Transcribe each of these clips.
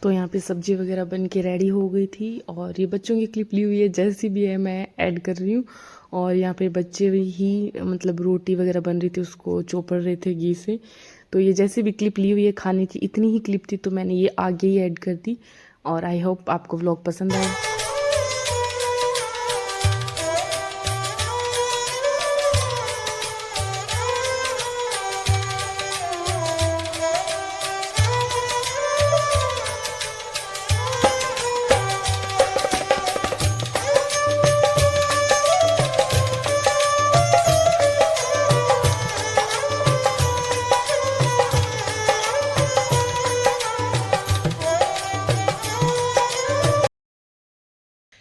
तो यहाँ पे सब्जी वगैरह बन के रेडी हो गई थी और ये बच्चों की क्लिप ली हुई है, जैसी भी है मैं ऐड कर रही हूँ। और यहाँ पे बच्चे ही मतलब रोटी वगैरह बन रही थी, उसको चोपड़ रहे थे घी से। तो ये जैसी भी क्लिप ली हुई है खाने की, इतनी ही क्लिप थी तो मैंने ये आगे ही ऐड कर दी। और आई होप आपको व्लॉग पसंद आए।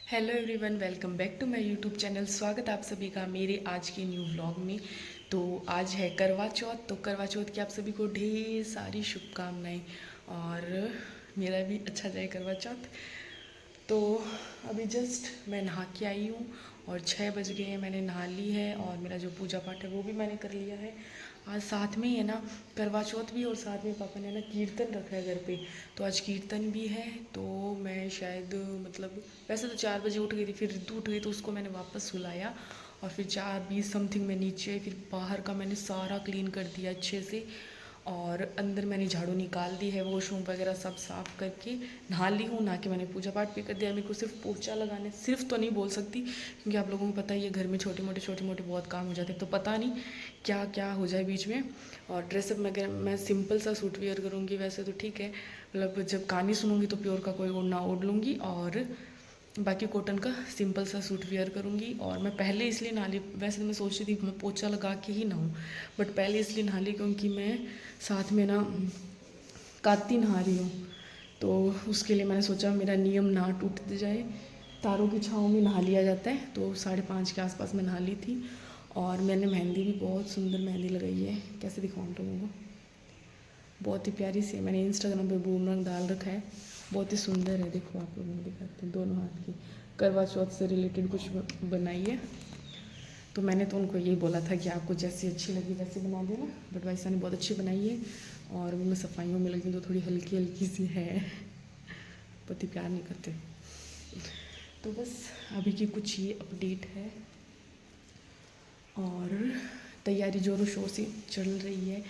Hello everyone, welcome back to my YouTube channel. स्वागत आप सभी का मेरे आज के न्यू व्लॉग में। तो आज है करवा चौथ, तो करवा चौथ की आप सभी को ढेर सारी शुभकामनाएं और मेरा भी अच्छा जाए करवा चौथ। तो अभी जस्ट मैं नहा के आई हूँ और 6 बज गए हैं, मैंने नहा ली है और मेरा जो पूजा पाठ है वो भी मैंने कर लिया है। आज साथ में ही है ना करवा चौथ भी, और साथ में पापा ने ना कीर्तन रखा है घर पे, तो आज कीर्तन भी है। तो मैं शायद मतलब वैसे तो 4 बजे उठ गई थी, फिर रिद्धू उठ गई तो उसको मैंने वापस सुलाया और फिर 4:20 समथिंग में नीचे आई। फिर बाहर का मैंने सारा क्लीन कर दिया अच्छे से और अंदर मैंने झाड़ू निकाल दी है, वॉशरूम वगैरह सब साफ़ करके नहा ली हूँ। नहा के मैंने पूजा पाठ भी कर दिया। मेरे को सिर्फ पोछा लगाने, सिर्फ तो नहीं बोल सकती क्योंकि आप लोगों को पता ही है घर में छोटे मोटे बहुत काम हो जाते हैं, तो पता नहीं क्या क्या हो जाए बीच में। और ड्रेसअप वगैरह मैं सिंपल सा सूट वेयर करूँगी, वैसे तो ठीक है, मतलब जब कहानी सुनूंगी तो प्योर का कोई ओढ़ना ओढ़ लूँगी और बाकी कॉटन का सिंपल सा सूट वेयर करूँगी। और मैं पहले इसलिए नहा ली, वैसे तो मैं सोच रही थी मैं पोछा लगा के ही नहाऊँ, बट पहले इसलिए नहा ली क्योंकि मैं साथ में ना काती नहा रही हूँ, तो उसके लिए मैंने सोचा मेरा नियम ना टूट जाए। तारों की छाँव में नहा लिया जाता है, तो 5:30 के आसपास मैं नहा ली थी। और मैंने मेहंदी भी बहुत सुंदर मेहंदी लगाई है, कैसे दिखाऊँ आप लोगों को, बहुत ही प्यारी सी है। मैंने इंस्टाग्राम पे बूमरंग डाल रखा है, बहुत ही सुंदर है। देखो आप लोगों को दिखाते हैं, दोनों हाथ की करवा चौथ से रिलेटेड कुछ बनाई है। तो मैंने तो उनको यही बोला था कि आपको जैसी अच्छी लगी वैसे बना देना, बट वैसा नहीं, बहुत अच्छी बनाई है। और अभी मैं सफाइयों में लगी तो थोड़ी हल्की हल्की सी है, पति प्यार नहीं करते। तो बस अभी की कुछ ये अपडेट है और तैयारी ज़ोरों शोर से चल रही है।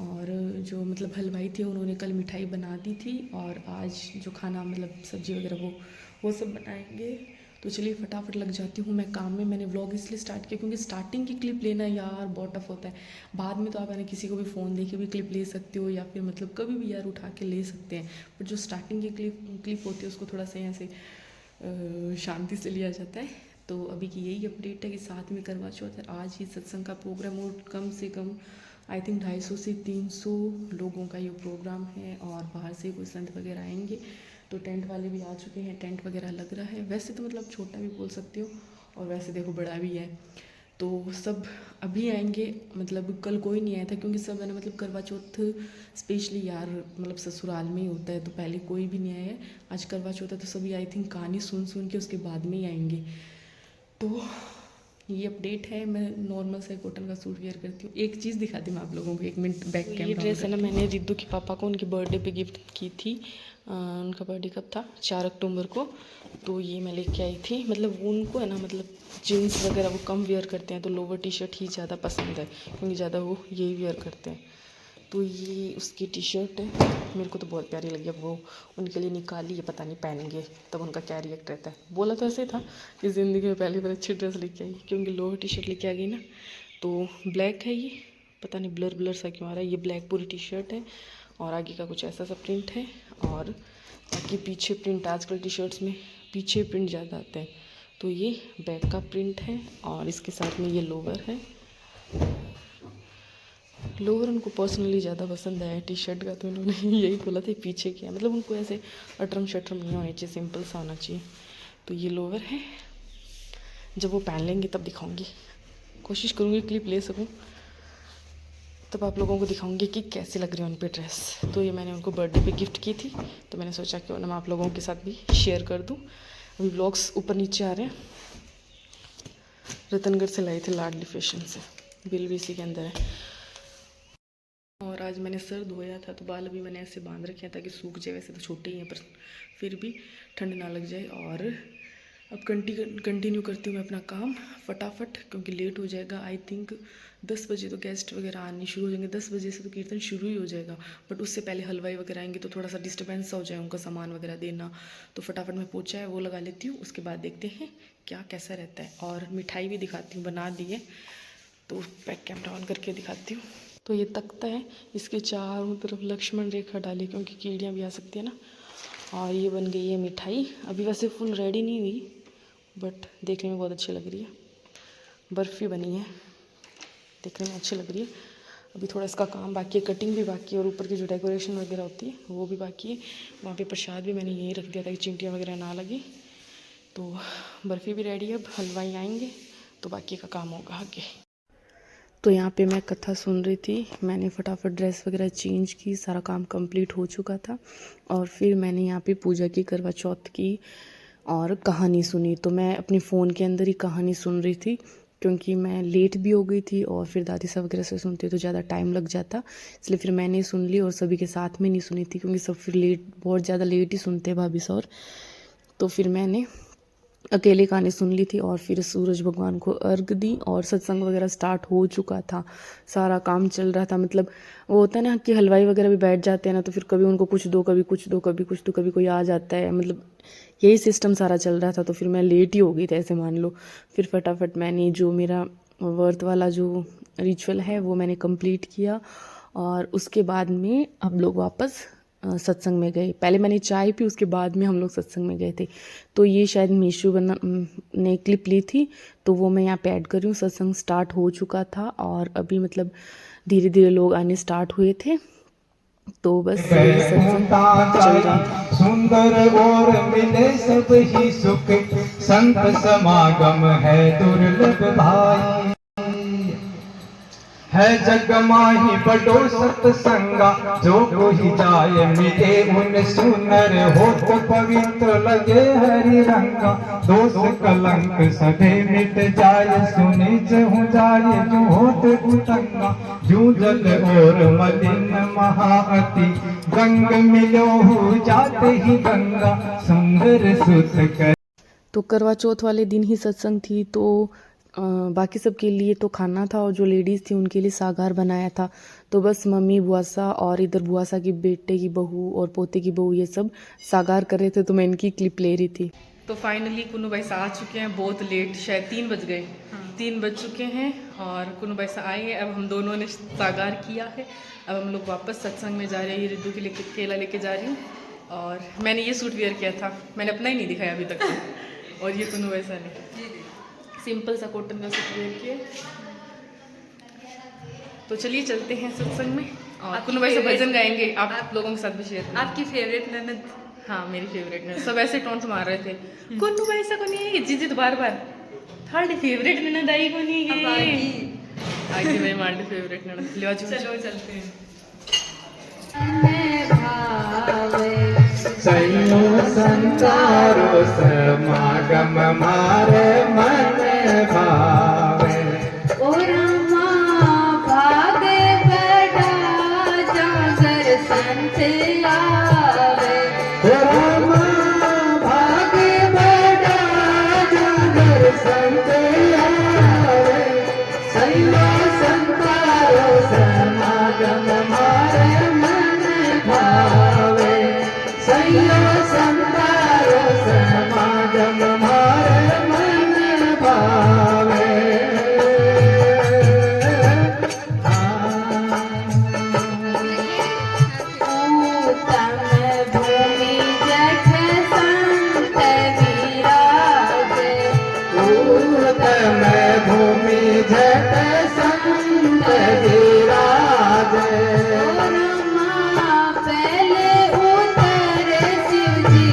और जो मतलब हलवाई थे उन्होंने कल मिठाई बना दी थी और आज जो खाना मतलब सब्ज़ी वगैरह वो सब बनाएंगे। तो चलिए फटाफट लग जाती हूँ मैं काम में। मैंने व्लॉग इसलिए स्टार्ट किया क्योंकि स्टार्टिंग की क्लिप लेना यार बहुत टफ होता है। बाद में तो आप यानी किसी को भी फ़ोन दे के भी क्लिप ले सकते हो या फिर मतलब कभी भी यार उठा के ले सकते हैं, बट जो स्टार्टिंग की क्लिप होती है उसको थोड़ा सा यहाँ से शांति से लिया जाता है। तो अभी की यही अपडेट है कि साथ में करवा चौथ है, आज ही सत्संग का प्रोग्राम और कम से कम आई थिंक 250 से 300 लोगों का ये प्रोग्राम है और बाहर से कोई संत वगैरह आएंगे। तो टेंट वाले भी आ चुके हैं, टेंट वगैरह लग रहा है, वैसे तो मतलब छोटा भी बोल सकते हो और वैसे देखो बड़ा भी है। तो सब अभी आएंगे, मतलब कल कोई नहीं आया था क्योंकि सब है ना मतलब करवा चौथ स्पेशली यार मतलब ससुराल में ही होता है, तो पहले कोई भी नहीं आया है। आज करवा चौथ है तो सभी आई थिंक कहानी सुन के उसके बाद में ही आएंगे। तो ये अपडेट है। मैं नॉर्मल से कॉटन का सूट वेयर करती हूँ। एक चीज़ दिखाती हूँ मैं आप लोगों को, 1 मिनट बैक कैमरा। ये ड्रेस है ना मैंने रिद्धू के पापा को उनके बर्थडे पे गिफ्ट की थी। उनका बर्थडे कब था, 4 अक्टूबर को। तो ये मैं लेके आई थी, मतलब उनको है ना मतलब जीन्स वगैरह वो कम वेयर करते हैं, तो लोवर टी शर्ट ही ज़्यादा पसंद है क्योंकि ज़्यादा वो यही वेयर करते हैं। तो ये उसकी टी शर्ट है, मेरे को तो बहुत प्यारी लगी। अब वो उनके लिए निकाली है, पता नहीं पहनेंगे तब उनका क्या रिएक्ट रहता है। बोला तो ऐसे था कि ज़िंदगी में पहली बार अच्छी ड्रेस लेके आई, क्योंकि लोअर टी शर्ट लेके आ गई ना। तो ब्लैक है ये, पता नहीं ब्लर ब्लर सा क्यों आ रहा है। ये ब्लैक पूरी टी शर्ट है और आगे का कुछ ऐसा सा प्रिंट है और बाकी पीछे प्रिंट, आजकल टी शर्ट्स में पीछे प्रिंट ज़्यादा आते हैं। तो ये बैक का प्रिंट है और इसके साथ में ये लोवर है। लोअर उनको पर्सनली ज़्यादा पसंद आया टी शर्ट का, तो उन्होंने यही बोला था पीछे क्या, मतलब उनको ऐसे अटरम शटरम नहीं होना चाहिए, सिंपल सा होना चाहिए। तो ये लोअर है, जब वो पहन लेंगे तब दिखाऊंगी, कोशिश करूँगी क्लिप ले सकूँ तब आप लोगों को दिखाऊंगी कि कैसे लग रही है उन पे ड्रेस। तो ये मैंने उनको बर्थडे पे गिफ्ट की थी, तो मैंने सोचा क्यों ना मैं आप लोगों के साथ भी शेयर कर दूँ। अभी व्लॉग्स ऊपर नीचे आ रहे हैं। रतनगढ़ से लाई थे, लाडली फैशन से, बिल भी इसी के अंदर है। और आज मैंने सर धोया था तो बाल अभी मैंने ऐसे बांध रखे हैं ताकि सूख जाए। वैसे तो छोटे ही हैं पर फिर भी ठंड ना लग जाए। और अब कंटिन्यू करती हूँ मैं अपना काम फटाफट, क्योंकि लेट हो जाएगा। आई थिंक 10 बजे तो गेस्ट वगैरह आने शुरू हो जाएंगे। 10 बजे से तो कीर्तन शुरू ही हो जाएगा, बट उससे पहले हलवाई वगैरह आएंगे तो थोड़ा सा डिस्टर्बेंस हो जाए, उनका सामान वगैरह देना। तो फटाफट मैं पोछा है वो लगा लेती हूँ, उसके बाद देखते हैं क्या कैसा रहता है। और मिठाई भी दिखाती हूँ, बना दी है तो पैक कैमरा ऑन करके दिखाती हूँ। तो ये तख्ता है, इसके चारों तरफ लक्ष्मण रेखा डाली क्योंकि कीड़ियाँ भी आ सकती है ना। और ये बन गई है मिठाई। अभी वैसे फुल रेडी नहीं हुई बट देखने में बहुत अच्छी लग रही है। बर्फ़ी बनी है, देखने में अच्छी लग रही है। अभी थोड़ा इसका काम बाकी है, कटिंग भी बाकी है और ऊपर की जो डेकोरेशन वगैरह होती है वो भी बाकी है। वहाँ पे प्रसाद भी मैंने यहीं रख दिया था कि चिंटियाँ वगैरह ना लगी। तो बर्फ़ी भी रेडी है, अब हलवाई आएंगे तो बाकी का काम होगा आगे। तो यहाँ पे मैं कथा सुन रही थी, मैंने फटाफट ड्रेस वगैरह चेंज की, सारा काम कंप्लीट हो चुका था। और फिर मैंने यहाँ पे पूजा की, करवा चौथ की और कहानी सुनी। तो मैं अपने फ़ोन के अंदर ही कहानी सुन रही थी क्योंकि मैं लेट भी हो गई थी और फिर दादी साहब वगैरह से सुनती तो ज़्यादा टाइम लग जाता, इसलिए फिर मैंने सुन ली और सभी के साथ में नहीं सुनी थी क्योंकि सब फिर बहुत ज़्यादा लेट ही सुनते भाभी सौर। तो फिर मैंने अकेले कहानी सुन ली थी और फिर सूरज भगवान को अर्घ दी और सत्संग वगैरह स्टार्ट हो चुका था, सारा काम चल रहा था। मतलब वो होता है ना कि हलवाई वगैरह भी बैठ जाते हैं ना, तो फिर कभी उनको कुछ दो, कभी कुछ दो, कभी कुछ दो, कभी कोई आ जाता है, मतलब यही सिस्टम सारा चल रहा था। तो फिर मैं लेट ही हो गई थी ऐसे मान लो। फिर फटाफट मैंने जो मेरा व्रत वाला जो रिचुअल है वो मैंने कंप्लीट किया और उसके बाद में हम लोग वापस सत्संग में गए। पहले मैंने चाय पी, उसके बाद में हम लोग सत्संग में गए थे। तो ये शायद मीशू ने क्लिप ली थी तो वो मैं यहाँ पे ऐड कर रही हूँ। सत्संग स्टार्ट हो चुका था और अभी मतलब धीरे धीरे लोग आने स्टार्ट हुए थे, तो बस सत्संग चल रहा था। सुंदर और मिले सब ही सुख, संत समागम है दुर्लभ भाई। है जग माही बड़ो सत्संगा, जो कोई जाए मिले उन सुनर, होत पवित्र लगे हरि रंगा। दोष कलंक सदे मिट जाए, सुने जहु जाए जो होत कुटंगा। जू जल और मलिन महाअति, गंग मिलो जाते ही गंगा। सुंदर सुत कर। तो करवा चौथ वाले दिन ही सत्संग थी, तो बाकी सब के लिए तो खाना था और जो लेडीज़ थी उनके लिए सागार बनाया था। तो बस मम्मी बुआसा और इधर बुआसा की बेटे की बहू और पोते की बहू ये सब सागार कर रहे थे, तो मैं इनकी क्लिप ले रही थी। तो फाइनली कुन्नू भाई सा आ चुके हैं, बहुत लेट, शायद 3 बज गए। 3 बज चुके हैं और कुन्नू भाई सा आए हैं। अब हम दोनों ने सागार किया है, अब हम लोग वापस सत्संग में जा रहे हैं। ये रिद्धू के लिए केला लेके जा रही हूँ और मैंने ये सूट वेयर किया था, मैंने अपना ही नहीं दिखाया अभी तक तो। और ये कुन्नू भाई सा ने सिंपल सा कॉटन का सूट वेयर किया। तो चलिए चलते हैं सत्संग में और कुन्नू भाई से भजन गाएंगे, आप लोगों के साथ भी शेयर। आपकी फेवरेट ननद? हाँ मेरी फेवरेट ननद। सब ऐसे टोंट मार रहे थे, कुन्नू भाई सा को नहीं है जीजी, तो बार बार थर्ड फेवरेट ननद आई को नहीं है। आगे मेरी माल्टी फेवरेट ननद। ले आज चलो चलते हैं। सैनो संसारो समागम मारे मन भावे। ओ रामा भागे बड़ा जागर संत आवे। ओ रामा भागे बड़ा जागर संत आवे। सैनो संसारो समागम मारे मन भावे। सैनो संसारो समागम मारे मन भावे। उत्तम भूमि जट संत विराजे। पहले उतरे शिव जी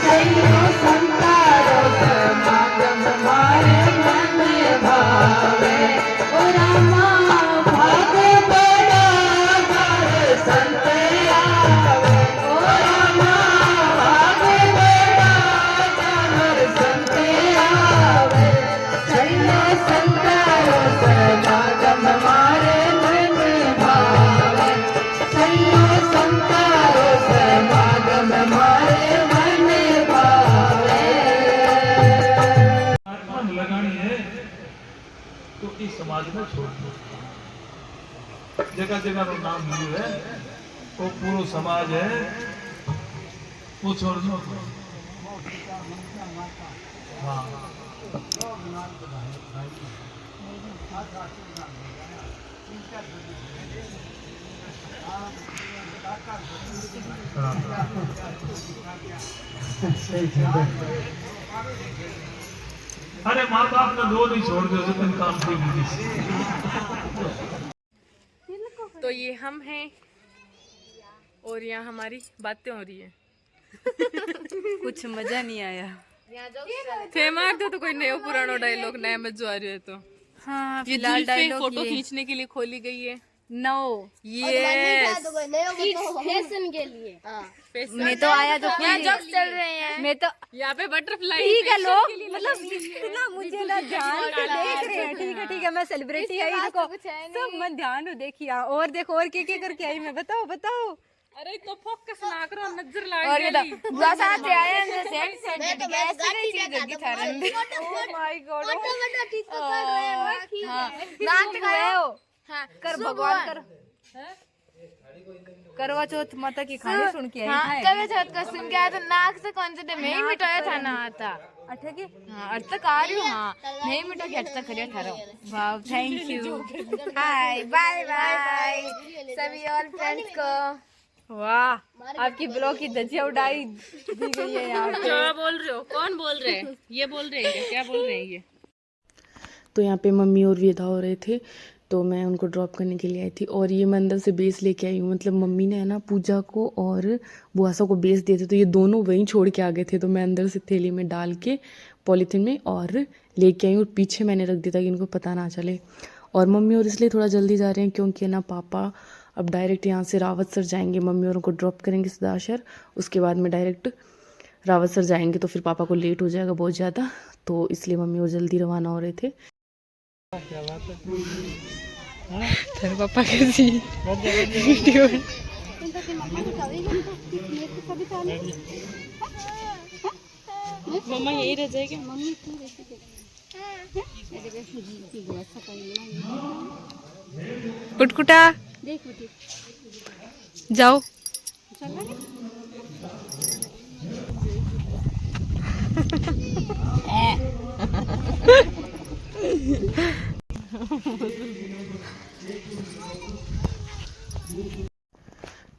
सैयो संतारो समागम मारे मन भावे ओ रामा भागे बड़ा दर्शन ते आवे ओ रामा भागे बड़ा दर्शन ते आवे सैयो संतारो समागम मारे मन भावे सैयो संतारो समागम मारे मन भावे। आत्मा लगानी है तो इस समाज में छोड़ दो। जगह जगह वो नाम मिलू है, वो पूरा समाज है, वो छोड़ दो। हाँ अरे माँ बाप ने दो नहीं छोड़ दो तो काम कोई नहीं किसी। तो ये हम हैं और यहाँ हमारी बातें हो रही है। कुछ मजा नहीं आया। थे मार दो तो कोई नया पुराना डायलॉग नया में जो आ रही है तो हाँ ये फिलहाल जुल्फे डायलॉग फोटो ये खींचने के लिए खोली गई है। नो यस फैशन के लिए मैं तो आया तो यहाँ जोक्स चल रहे हैं। मैं तो यहाँ पे बटरफ्लाई ठीक है लोग मतलब इतना मुझे ना ध्यान से देख रहे हैं। ठीक है मैं सेलिब्रिटी आई देखो सब मन ध्यान हो देखिए और देखो और क्या करके आई मैं बताओ अरे तो फोकस ना करो नजर और ये लगी तो बुआ साथ से आया है सेट सेट के ऐसे नहीं चीज लगी था ओह माय गॉड बड़ा ठीक तो कर रहे हैं हां नाच गए हो कर भगवान कर करवा चौथ माता की कहानी सुन के आई है। करवा चौथ का सुन के आया तो नाक से कौन से दे मैं ही मिटाया था ना आता अच्छा की हाँ अर्थ तक आ रही हूँ हाँ मैं ही मिटा के अर्थ तक करिया था रहा wow thank you hi bye bye सभी ऑल फ्रेंड्स को। वाह आपकी ब्लॉग की धज्जियां उड़ाई दी गई है यहाँ पे। क्या बोल रहे हो? कौन बोल रहे हैं? ये बोल रहे हैं क्या बोल रहे हैं ये? तो यहाँ पे मम्मी और विदा हो रहे थे तो मैं उनको ड्रॉप करने के लिए आई थी और ये मैं अंदर से बेस लेके आई हूँ। मतलब मम्मी ने है ना पूजा को और बुआसा को बेस दिए थे तो ये दोनों वहीं छोड़ के आ गए थे तो मैं अंदर से थैली में डाल के पॉलीथीन में और लेके आई और पीछे मैंने रख दिया था कि इनको पता ना चले। और मम्मी और इसलिए थोड़ा जल्दी जा रहे हैं क्योंकि है ना पापा अब डायरेक्ट यहाँ से रावत सर जाएंगे। मम्मी और उनको ड्रॉप करेंगे सदाशर, उसके बाद में डायरेक्ट रावत सर जाएंगे तो फिर पापा को लेट हो जाएगा बहुत ज़्यादा तो इसलिए मम्मी और जल्दी रवाना हो रहे थे। तेरे पापा कैसी वीडियो मम्मा यही रह जाएगी। कुटकुटा जाओ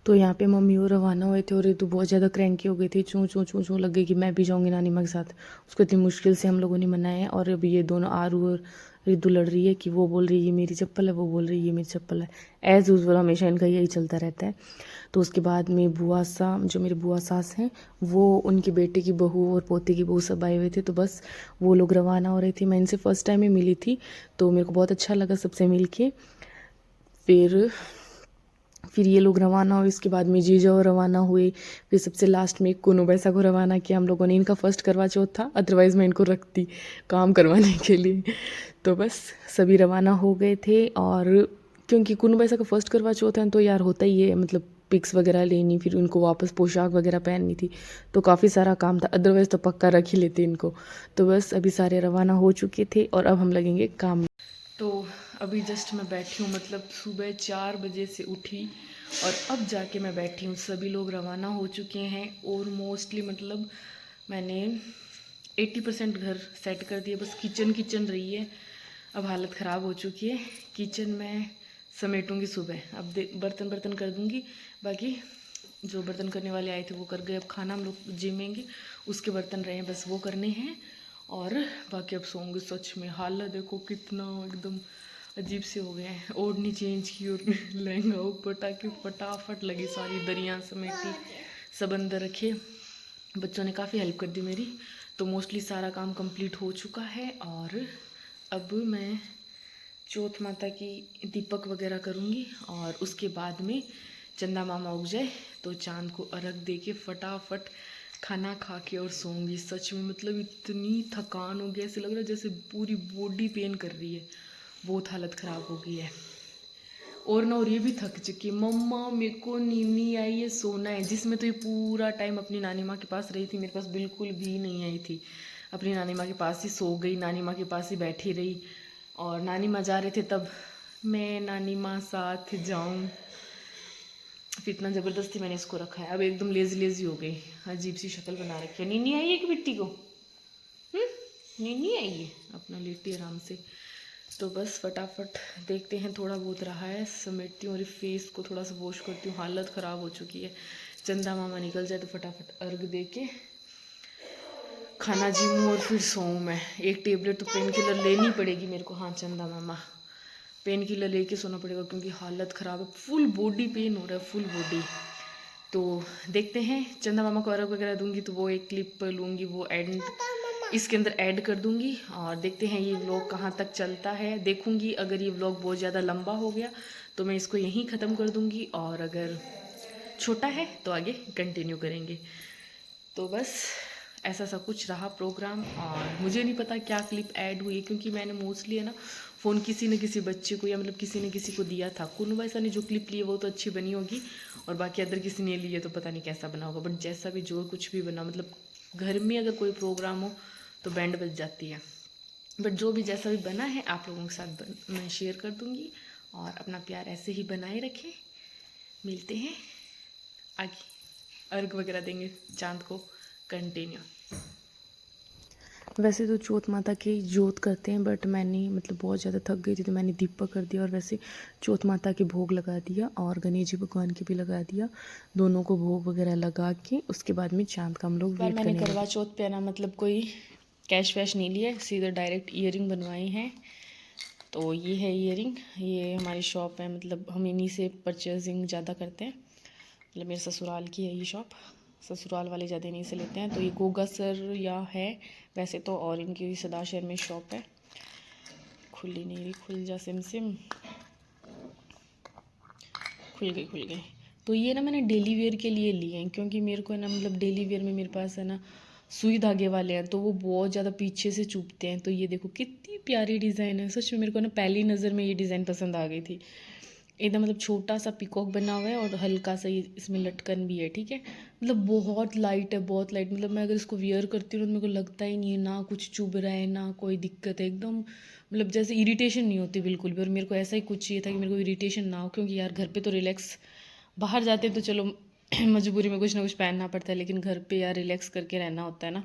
तो यहाँ पे मम्मी वो रवाना हुए थे और रितु बहुत ज़्यादा क्रैंकी हो गई थी। चूँ चूँ चूँ चूँ लग गई कि मैं भी जाऊँगी नानी माँ के साथ। उसको इतनी मुश्किल से हम लोगों ने मनाया है और अभी ये दोनों आरू और रितु लड़ रही है कि वो बोल रही है ये मेरी चप्पल है, वो बोल रही है ये मेरी चप्पल है। एज़ यूजुअल हमेशा इनका यही चलता रहता है। तो उसके बाद में बुआ सा जो मेरे बुआ सास हैं वो उनके बेटे की बहू और पोते की बहू सब आए हुए थे तो बस वो लोग रवाना हो रहे थे। मैं इनसे फ़र्स्ट टाइम ही मिली थी तो मेरे को बहुत अच्छा लगा सबसे मिल के। फिर ये लोग रवाना हुए, इसके बाद में जीजा रवाना हुए, फिर सबसे लास्ट में कुनो बैसा को रवाना किया हम लोगों ने। इनका फर्स्ट करवा चौथ था, अदरवाइज़ मैं इनको रखती काम करवाने के लिए। तो बस सभी रवाना हो गए थे और क्योंकि कुनो बैसा का फर्स्ट करवा चौथ है तो यार होता ही है, मतलब पिक्स वगैरह लेनी, फिर उनको वापस पोशाक वगैरह पहननी थी तो काफ़ी सारा काम था। अदरवाइज़ तो पक्का रख ही लेते इनको। तो बस अभी सारे रवाना हो चुके थे और अब हम लगेंगे काम। तो अभी जस्ट मैं बैठी हूँ, मतलब सुबह 4 बजे से उठी और अब जाके मैं बैठी हूँ। सभी लोग रवाना हो चुके हैं और मोस्टली मतलब मैंने 80% घर सेट कर दिया, बस किचन रही है। अब हालत ख़राब हो चुकी है। किचन में समेटूंगी सुबह, अब बर्तन कर दूंगी। बाकी जो बर्तन करने वाले आए थे वो कर गए। अब खाना हम लोग जिमेंगे, उसके बर्तन रहे हैं बस वो करने हैं और बाकी अब सोऊंगी। सच में हालत देखो कितना एकदम अजीब से हो गया है। ओढ़नी चेंज की और लहंगा ऊपर टाके फटाफट लगी, सारी दरियाँ समेटी, सब अंदर रखे बच्चों ने काफ़ी हेल्प कर दी मेरी, तो मोस्टली सारा काम कंप्लीट हो चुका है। और अब मैं चौथ माता की दीपक वगैरह करूँगी और उसके बाद में चंदा मामा उग जाए तो चांद को अर्घ दे के फटाफट खाना खा के और सोऊंगी। सच में मतलब इतनी थकान हो गई, ऐसे लग रहा है जैसे पूरी बॉडी पेन कर रही है, बहुत हालत ख़राब हो गई है। और ये भी थक चुकी, मम्मा मेरे को नींद नहीं आई है, सोना है। जिसमें तो ये पूरा टाइम अपनी नानी माँ के पास रही थी, मेरे पास बिल्कुल भी नहीं आई थी। अपनी नानी माँ के पास ही सो गई, नानी माँ के पास ही बैठी रही। और नानी माँ जा रहे थे तब मैं नानी माँ साथ जाऊँ, फिर इतना ज़बरदस्ती मैंने इसको रखा है। अब एकदम लेजी हो गई, अजीब सी शक्ल बना रखी है। नींद नहीं आई है कि बिट्टी को? नींद नहीं आई है, अपना लेटी आराम से। तो बस फटाफट देखते हैं, थोड़ा बहुत रहा है समेटती हूँ और फेस को थोड़ा सा वॉश करती हूँ, हालत ख़राब हो चुकी है। चंदा मामा निकल जाए तो फटाफट अर्घ दे के खाना जीऊँ और फिर सोऊँ मैं। एक टेबलेट तो पेन किलर लेनी पड़ेगी मेरे को। हाँ चंदा मामा, पेन किलर लेके सोना पड़ेगा क्योंकि हालत ख़राब है, फुल बॉडी पेन हो रहा है, फुल बॉडी। तो देखते हैं, चंदा मामा को अर्घ वगैरह दूंगी तो वो एक क्लिप लूँगी, वो एंड इसके अंदर ऐड कर दूंगी। और देखते हैं ये व्लॉग कहाँ तक चलता है, देखूंगी। अगर ये व्लॉग बहुत ज़्यादा लंबा हो गया तो मैं इसको यहीं ख़त्म कर दूंगी, और अगर छोटा है तो आगे कंटिन्यू करेंगे। तो बस ऐसा सब कुछ रहा प्रोग्राम। और मुझे नहीं पता क्या क्लिप ऐड हुई, क्योंकि मैंने मोस्टली है ना फ़ोन किसी न किसी बच्चे को या मतलब किसी न किसी को दिया था। कुनू ऐसा ने जो क्लिप ली है वो तो अच्छी बनी होगी, और बाकी अदर किसी ने ली है तो पता नहीं कैसा बना होगा। बट जैसा भी जो कुछ भी बना, मतलब घर में अगर कोई प्रोग्राम हो तो बैंड बज जाती है। बट जो भी जैसा भी बना है आप लोगों के साथ मैं शेयर कर दूँगी। और अपना प्यार ऐसे ही बनाए रखें। मिलते हैं आगे, अर्घ वगैरह देंगे चांद को कंटिन्यू। वैसे तो चौथ माता की जोत करते हैं, बट मैंने मतलब बहुत ज़्यादा थक गई थी तो मैंने दीपक कर दिया, और वैसे चौथ माता के भोग लगा दिया और गणेश जी भगवान के भी लगा दिया। दोनों को भोग वगैरह लगा के उसके बाद में चांद का हम लोग वेट करेंगे। मैंने करवा चौथ पे ना मतलब कोई कैश वैश नहीं लिया, सीधा डायरेक्ट ईयरिंग बनवाए हैं। तो ये है ईयरिंग, ये हमारी शॉप है, मतलब हम इन्हीं से परचेजिंग ज़्यादा करते हैं। मतलब मेरे ससुराल की है ये शॉप, ससुराल वाले ज़्यादा नहीं से लेते हैं। तो ये गोगा सर या है वैसे तो, और इनकी सदाशहर में शॉप है। खुली नहीं रही, खुल जा सिम सिम, खुल गई। तो ये ना मैंने डेली वेयर के लिए लिए हैं, क्योंकि मेरे को है ना मतलब डेली वेयर में मेरे पास है ना सुई धागे वाले हैं, तो वो बहुत ज़्यादा पीछे से चुभते हैं। तो ये देखो कितनी प्यारी डिज़ाइन है, सच में मेरे को ना पहली नज़र में ये डिज़ाइन पसंद आ गई थी। एकदम मतलब छोटा सा पिकॉक बना हुआ है और हल्का सा इसमें लटकन भी है, ठीक है। मतलब बहुत लाइट है, बहुत लाइट। मतलब मैं अगर इसको वियर करती हूँ तो मेरे को लगता ही नहीं है ना कुछ चुभ रहा है ना कोई दिक्कत है, एकदम मतलब जैसे इरिटेशन नहीं होती बिल्कुल भी। और मेरे को ऐसा ही कुछ चाहिए था कि मेरे को इरिटेशन ना हो, क्योंकि यार घर पे तो रिलैक्स, बाहर जाते तो चलो मजबूरी में कुछ ना कुछ पहनना पड़ता है, लेकिन घर पे यार रिलैक्स करके रहना होता है ना।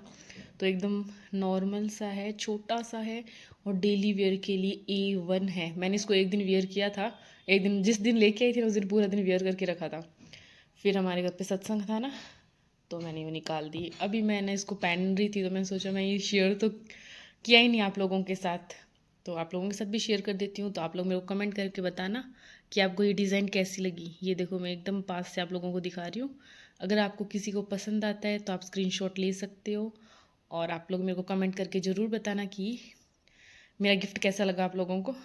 तो एकदम नॉर्मल सा है, छोटा सा है, और डेली वेयर के लिए A1 है। मैंने इसको एक दिन वेयर किया था, एक दिन जिस दिन लेके आई थी उस दिन पूरा दिन वेयर करके रखा था। फिर हमारे घर पे सत्संग था ना, तो मैंने वो निकाल दी। अभी मैंने इसको पहन रही थी तो मैंने सोचा मैं ये शेयर तो किया ही नहीं आप लोगों के साथ, तो आप लोगों के साथ भी शेयर कर देती हूँ। तो आप लोग मेरे को कमेंट करके बताना कि आपको ये डिज़ाइन कैसी लगी। ये देखो मैं एकदम पास से आप लोगों को दिखा रही हूँ। अगर आपको किसी को पसंद आता है तो आप स्क्रीनशॉट ले सकते हो, और आप लोग मेरे को कमेंट करके ज़रूर बताना कि मेरा गिफ्ट कैसा लगा आप लोगों को।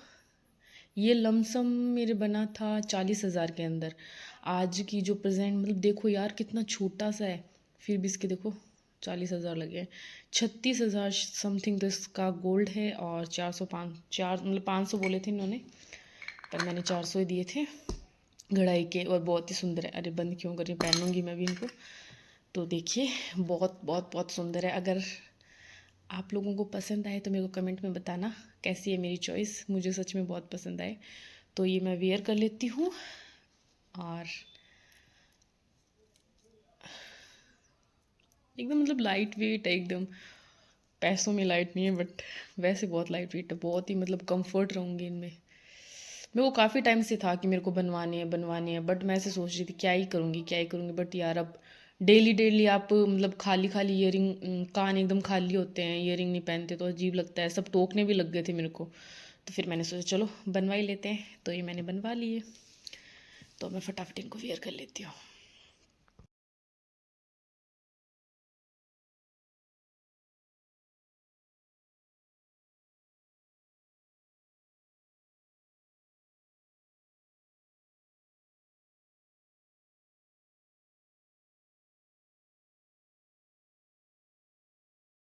ये लमसम मेरे बना था 40,000 के अंदर। आज की जो प्रेजेंट मतलब देखो यार कितना छोटा सा है, फिर भी इसके देखो 40,000 लगे हैं। 36,000 समथिंग तो इसका गोल्ड है, और 4 मतलब 500 बोले थे इन्होंने, पर मैंने 400 ही दिए थे घड़ाई के। और बहुत ही सुंदर है। अरे बंद क्यों कर रही, पहनूंगी मैं भी इनको। तो देखिए बहुत बहुत बहुत सुंदर है। अगर आप लोगों को पसंद आए तो मेरे को कमेंट में बताना कैसी है मेरी चॉइस। मुझे सच में बहुत पसंद आए। तो ये मैं वेयर कर लेती हूँ, और एकदम मतलब लाइट वेट है, एकदम पैसों में लाइट नहीं है बट वैसे बहुत लाइट वेट है, बहुत ही मतलब कंफर्ट रहूँगी इनमें। मेरे को काफ़ी टाइम से था कि मेरे को बनवाने हैं, बट मैं ऐसे सोच रही थी क्या ही करूँगी। बट यार अब डेली आप मतलब खाली ईयरिंग, कान एकदम खाली होते हैं, ईयरिंग नहीं पहनते तो अजीब लगता है। सब टोकने भी लग गए थे मेरे को, तो फिर मैंने सोचा चलो बनवा ही लेते हैं। तो ये मैंने बनवा लिए, तो मैं फटाफट इनको वेयर कर लेती हूँ।